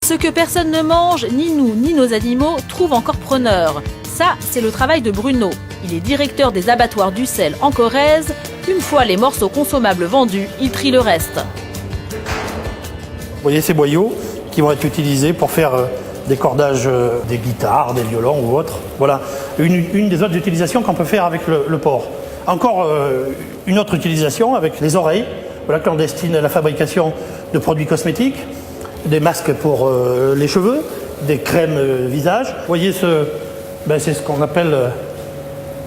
Ce que personne ne mange, ni nous, ni nos animaux, trouve encore preneur. Ça, c'est le travail de Bruno. Il est directeur des abattoirs d'Ussel en Corrèze. Une fois les morceaux consommables vendus, il trie le reste. Vous voyez ces boyaux qui vont être utilisés pour faire des cordages des guitares, des violons ou autres. Voilà une des autres utilisations qu'on peut faire avec le porc. Encore une autre utilisation avec les oreilles, voilà, que l'on destine à la fabrication de produits cosmétiques, des masques pour les cheveux, des crèmes visage. Vous voyez, c'est ce qu'on appelle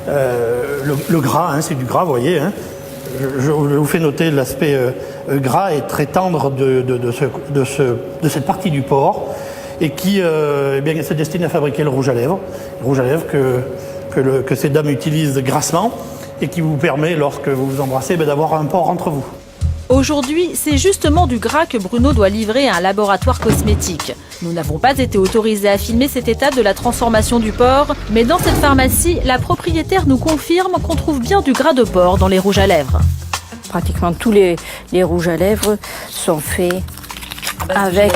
le gras, hein, c'est du gras, vous voyez. Hein. Je vous fais noter l'aspect gras et très tendre de cette partie du porc et qui se destine à fabriquer le rouge à lèvres. Le rouge à lèvres que ces dames utilisent grassement et qui vous permet, lorsque vous vous embrassez, d'avoir un porc entre vous. Aujourd'hui, c'est justement du gras que Bruno doit livrer à un laboratoire cosmétique. Nous n'avons pas été autorisés à filmer cette étape de la transformation du porc, mais dans cette pharmacie, la propriétaire nous confirme qu'on trouve bien du gras de porc dans les rouges à lèvres. Pratiquement tous les rouges à lèvres sont faits avec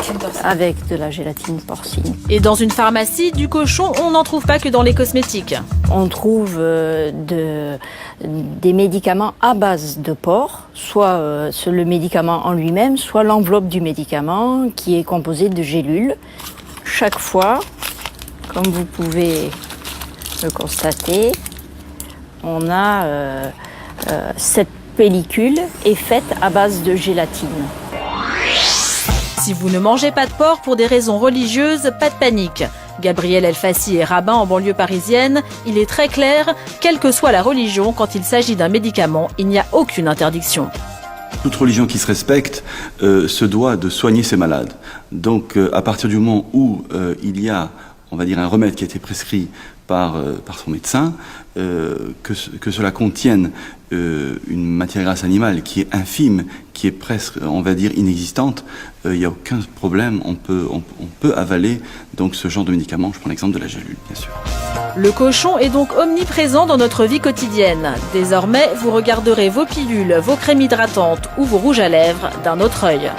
de la gélatine porcine. Et dans une pharmacie, du cochon, on n'en trouve pas que dans les cosmétiques. On trouve des médicaments à base de porc, soit le médicament en lui-même, soit l'enveloppe du médicament qui est composée de gélules. Chaque fois, comme vous pouvez le constater, on a cette pellicule est faite à base de gélatine. Si vous ne mangez pas de porc pour des raisons religieuses, pas de panique. Gabriel Elfassi est rabbin en banlieue parisienne. Il est très clair, quelle que soit la religion, quand il s'agit d'un médicament, il n'y a aucune interdiction. Toute religion qui se respecte se doit de soigner ses malades. Donc à partir du moment où il y a, on va dire, un remède qui a été prescrit par son médecin, que cela contienne une matière grasse animale qui est infime, qui est presque, on va dire, inexistante, il n'y a aucun problème, on peut avaler donc ce genre de médicament. Je prends l'exemple de la gélule, bien sûr. Le cochon est donc omniprésent dans notre vie quotidienne. Désormais, vous regarderez vos pilules, vos crèmes hydratantes ou vos rouges à lèvres d'un autre œil.